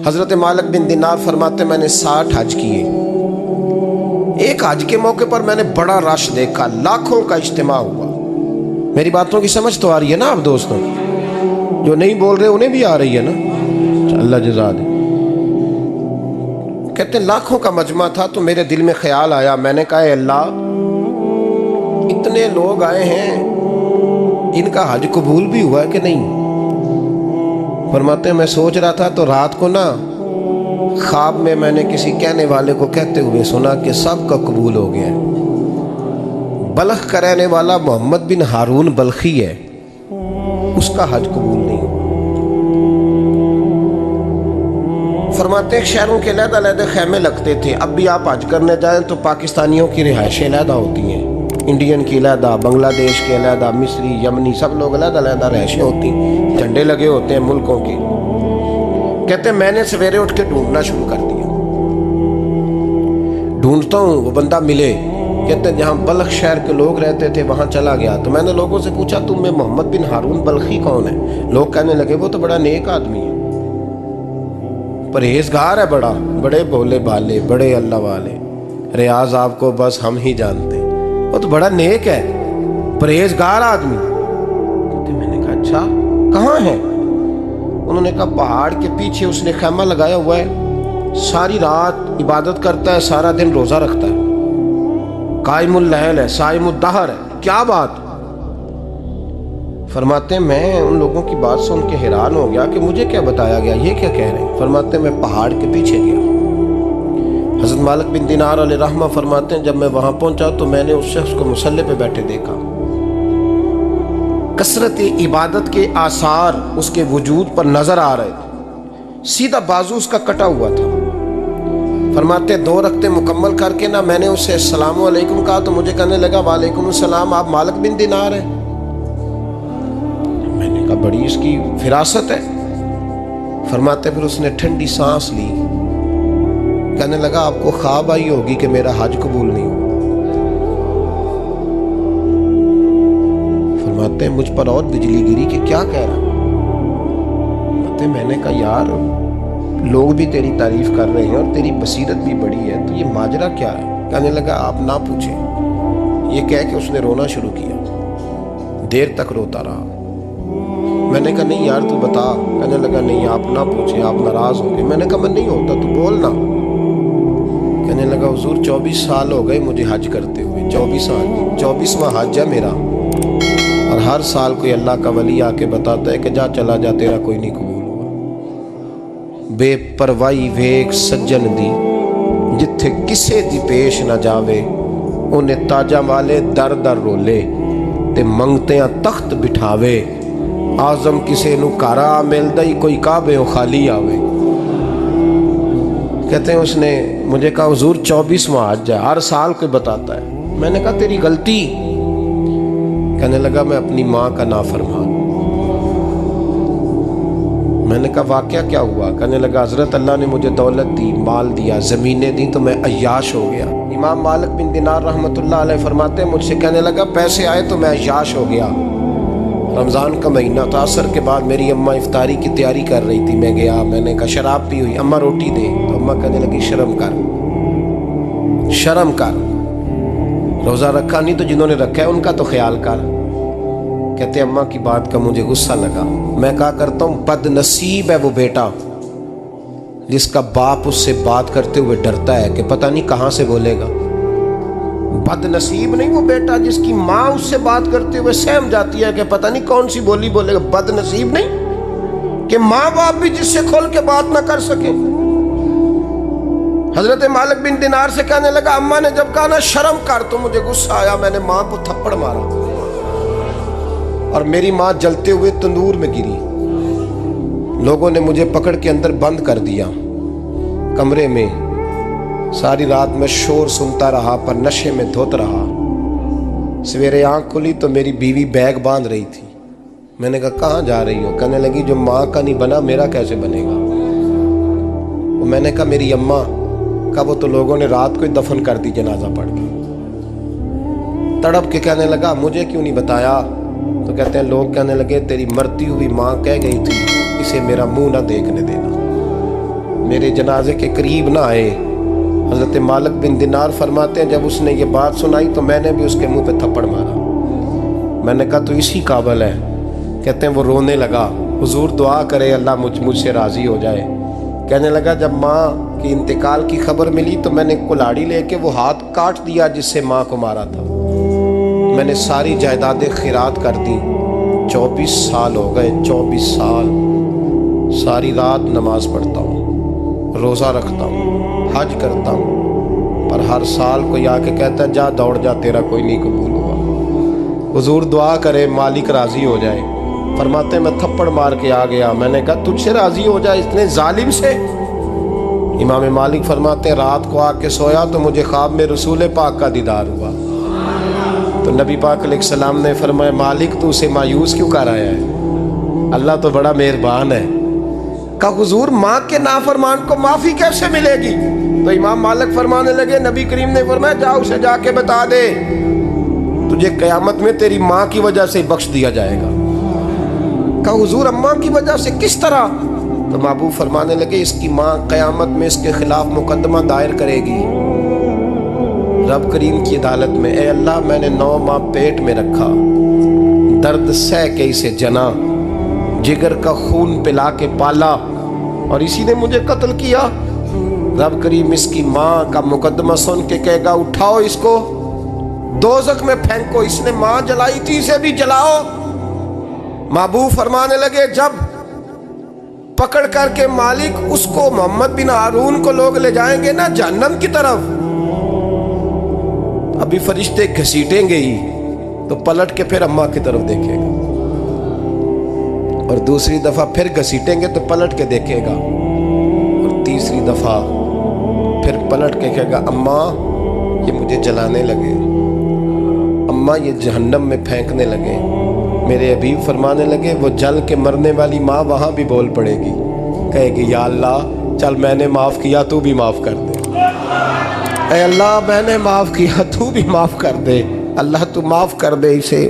حضرت مالک بن دینار فرماتے میں نے 60 حج کیے. ایک حج کے موقع پر میں نے بڑا رش دیکھا، لاکھوں کا اجتماع ہوا. میری باتوں کی سمجھ تو آ رہی ہے نا آپ دوستوں؟ جو نہیں بول رہے انہیں بھی آ رہی ہے نا؟ اللہ جزا دے. کہتے ہیں لاکھوں کا مجمع تھا تو میرے دل میں خیال آیا. میں نے کہا اے اللہ، اتنے لوگ آئے ہیں، ان کا حج قبول بھی ہوا ہے کہ نہیں؟ فرماتے ہیں میں سوچ رہا تھا تو رات کو نا خواب میں نے کسی کہنے والے کو کہتے ہوئے سنا کہ سب کا قبول ہو گیا ہے. بلخ کا رہنے والا محمد بن ہارون بلخی ہے، اس کا حج قبول نہیں. فرماتے ہیں شہروں کے علیحدہ علیحدہ خیمے لگتے تھے. اب بھی آپ حج کرنے جائیں تو پاکستانیوں کی رہائشیں علیحدہ ہوتی ہیں، انڈین کی علیحدہ، بنگلہ دیش کے علیحدہ، مصری، یمنی، سب لوگ علیحدہ علیحدہ رہائشیں ہوتی ہیں، جھنڈے لگے ہوتے ہیں ملکوں کے. کہتے ہیں میں نے سویرے اٹھ کے ڈھونڈنا شروع کر دیا. ڈھونڈتا ہوں وہ بندہ ملے. کہتے ہیں جہاں بلخ شہر کے لوگ رہتے تھے وہاں چلا گیا تو میں نے لوگوں سے پوچھا تم میں محمد بن ہارون بلخی کون ہے؟ لوگ کہنے لگے وہ تو بڑا نیک آدمی ہے، پرہیزگار ہے، بڑے بولے بالے، بڑے اللہ والے، ریاض آپ کو بس ہم ہی جانتے ہیں، وہ تو بڑا نیک ہے، پرہیزگار آدمی. میں نے کہا اچھا کہاں ہے؟ انہوں نے کہا پہاڑ کے پیچھے اس نے خیمہ لگایا ہوا ہے، ساری رات عبادت کرتا ہے، سارا دن روزہ رکھتا ہے، قائم اللیل ہے، صائم الدہر ہے. کیا بات؟ فرماتے ہیں میں ان لوگوں کی بات سن کے حیران ہو گیا کہ مجھے کیا بتایا گیا، یہ کیا کہہ رہے ہیں. فرماتے ہیں میں پہاڑ کے پیچھے گیا. حضرت مالک بن دینار علیہ رحمہ فرماتے ہیں جب میں وہاں پہنچا تو میں نے اس شخص کو مصلی پہ بیٹھے دیکھا. کثرت عبادت کے آثار اس کے وجود پر نظر آ رہے تھے. سیدھا بازو اس کا کٹا ہوا تھا. فرماتے 2 رکعتیں مکمل کر کے نا میں نے اسے السلام علیکم کہا تو مجھے کہنے لگا وعلیکم السلام، آپ مالک بن دینار ہیں؟ میں نے کہا بڑی اس کی فراست ہے. فرماتے پھر اس نے ٹھنڈی سانس لی، کہنے لگا آپ کو خواب آئی ہوگی کہ میرا حج قبول نہیں ہوا. فرماتے ہیں مجھ پر اور بجلی گری کہ کیا کہہ رہا. فرماتے میں نے کہا یار لوگ بھی تیری تعریف کر رہے ہیں اور تیری بصیرت بھی بڑی ہے، تو یہ ماجرا کیا ہے؟ کہنے لگا آپ نہ پوچھیں. یہ کہہ کے اس نے رونا شروع کیا، دیر تک روتا رہا. میں نے کہا نہیں یار تو بتا. کہنے لگا نہیں آپ نہ پوچھیں، آپ ناراض ہوں گے. میں نے کہا میں نہیں ہوتا، تو بولنا. کہنے لگا حضور 24 سال ہو گئے مجھے حج کرتے ہوئے، 24 سال، 24واں حج ہے میرا، اور ہر سال کوئی اللہ کا ولی آ کے بتاتا ہے کہ جا چلا جا تیرا کوئی نہیں قبول ہوا. بے پروائی ویک سجن دی جتھے کسے دی پیش نہ جاوے، انہیں تاجاں والے در در رولے تے منگتیاں تخت بٹھاوے. آزم کسے نو کارا ملدا ہی کوئی کعبے و خالی آوے. کہتے ہیں اس نے مجھے کہا حضور 24واں حج ہے، ہر سال کوئی بتاتا ہے. میں نے کہا تیری غلطی. کہنے لگا میں اپنی ماں کا نافرمان. میں نے کہا واقعہ کیا ہوا؟ کہنے لگا حضرت اللہ نے مجھے دولت دی، مال دیا، زمینیں دی تو میں عیاش ہو گیا. امام مالک بن دینار رحمۃ اللہ علیہ فرماتے ہیں مجھ سے کہنے لگا پیسے آئے تو میں عیاش ہو گیا. رمضان کا مہینہ تھا، عصر کے بعد میری اماں افطاری کی تیاری کر رہی تھی. میں گیا، میں نے کہا شراب پی ہوئی، اماں روٹی دے. تو اماں کہنے لگی شرم کر، شرم کر، روزہ رکھا نہیں تو جنہوں نے رکھا ہے ان کا تو خیال کر. کہتے اماں کی بات کا مجھے غصہ لگا. میں کہا کرتا ہوں بد نصیب ہے وہ بیٹا جس کا باپ اس سے بات کرتے ہوئے ڈرتا ہے کہ پتہ نہیں کہاں سے بولے گا. بد نصیب نہیں وہ بیٹا جس کی ماں اس سے بات کرتے ہوئے سہم جاتی ہے کہ پتہ نہیں کون سی بولی بولے گا. بد نصیب نہیں کہ ماں باپ بھی جس سے کھول کے بات نہ کر سکے. حضرت مالک بن دینار سے کہنے لگا اماں نے جب کہا نا شرم کر تو مجھے غصہ آیا. میں نے ماں کو تھپڑ مارا اور میری ماں جلتے ہوئے تندور میں گری. لوگوں نے مجھے پکڑ کے اندر بند کر دیا کمرے میں. ساری رات میں شور سنتا رہا پر نشے میں دھوت رہا. سویرے آنکھ کھلی تو میری بیوی بیگ باندھ رہی تھی. میں نے کہا کہاں جا رہی ہو؟ کہنے لگی جو ماں کا نہیں بنا میرا کیسے بنے گا. میں نے کہا میری اماں کا وہ تو لوگوں نے رات کو ہی دفن کر دی جنازہ پڑھ کے. تڑپ کے کہنے لگا مجھے کیوں نہیں بتایا؟ تو کہتے ہیں لوگ کہنے لگے تیری مرتی ہوئی ماں کہہ گئی تھی اسے میرا منہ نہ دیکھنے دینا. میرے جنازے کے قریب نہ آئے۔ حضرت مالک بن دینار فرماتے ہیں جب اس نے یہ بات سنائی تو میں نے بھی اس کے منہ پہ تھپڑ مارا۔ میں نے کہا تو اسی قابل ہے۔ کہتے ہیں وہ رونے لگا، حضور دعا کرے اللہ مجھ سے راضی ہو جائے۔ کہنے لگا جب ماں کی انتقال کی خبر ملی تو میں نے کلاڑی لے کے وہ ہاتھ کاٹ دیا جس سے ماں کو مارا تھا۔ میں نے ساری جائیدادیں خیرات کر دیں۔ 24 سال ہو گئے، 24 سال ساری رات نماز پڑھتا ہوں، روزہ رکھتا ہوں، حج کرتا ہوں، پر ہر سال کوئی آ کے کہتا ہے جا دوڑ جا تیرا کوئی نہیں قبول ہوا۔ حضور دعا کرے مالک راضی ہو جائے۔ فرماتے ہیں میں تھپڑ مار کے آ گیا، میں نے کہا تجھ سے راضی ہو جائے اتنے ظالم سے؟ امام مالک فرماتے ہیں رات کو آ کے سویا تو مجھے خواب میں رسول پاک کا دیدار ہوا۔ تو نبی پاک علیہ السلام نے فرمایا مالک تو اسے مایوس کیوں کر آیا ہے؟ اللہ تو بڑا مہربان ہے۔ کہا حضور ماں کے نافرمان کو معافی کیسے ملے گی؟ تو امام مالک فرمانے لگے نبی کریم نے فرمایا جا اسے جا کے بتا دے تجھے قیامت میں تیری ماں کی وجہ سے بخش دیا جائے گا۔ کہا حضور اماں کی وجہ سے کس طرح؟ تو محبوب فرمانے لگے اس کی ماں قیامت میں اس کے خلاف مقدمہ دائر کرے گی رب کریم کی عدالت میں، اے اللہ میں نے 9 ماہ پیٹ میں رکھا، درد سہ کے اسے جنا، جگر کا خون پلا کے پالا اور اسی نے مجھے قتل کیا۔ رب کریم اس کی ماں کا مقدمہ سن کے کہے گا اٹھاؤ اس کو دوزخ میں پھینکو، اس نے ماں جلائی تھی اسے بھی جلاؤ۔ محبوب فرمانے لگے جب پکڑ کر کے مالک اس کو محمد بن ہارون کو لوگ لے جائیں گے نا جہنم کی طرف، ابھی فرشتے گھسیٹیں گے ہی تو پلٹ کے پھر اماں کی طرف دیکھے گا اور دوسری دفعہ پھر گھسیٹیں گے تو پلٹ کے دیکھے گا اور تیسری دفعہ پھر پلٹ کے کہے گا اماں یہ مجھے جلانے لگے، اماں یہ جہنم میں پھینکنے لگے۔ میرے حبیب فرمانے لگے وہ جل کے مرنے والی ماں وہاں بھی بول پڑے گی، کہے گی یا اللہ چل میں نے معاف کیا تو بھی معاف کر دے، اے اللہ میں نے معاف کیا تو بھی معاف کر دے، اللہ تو معاف کر دے اسے۔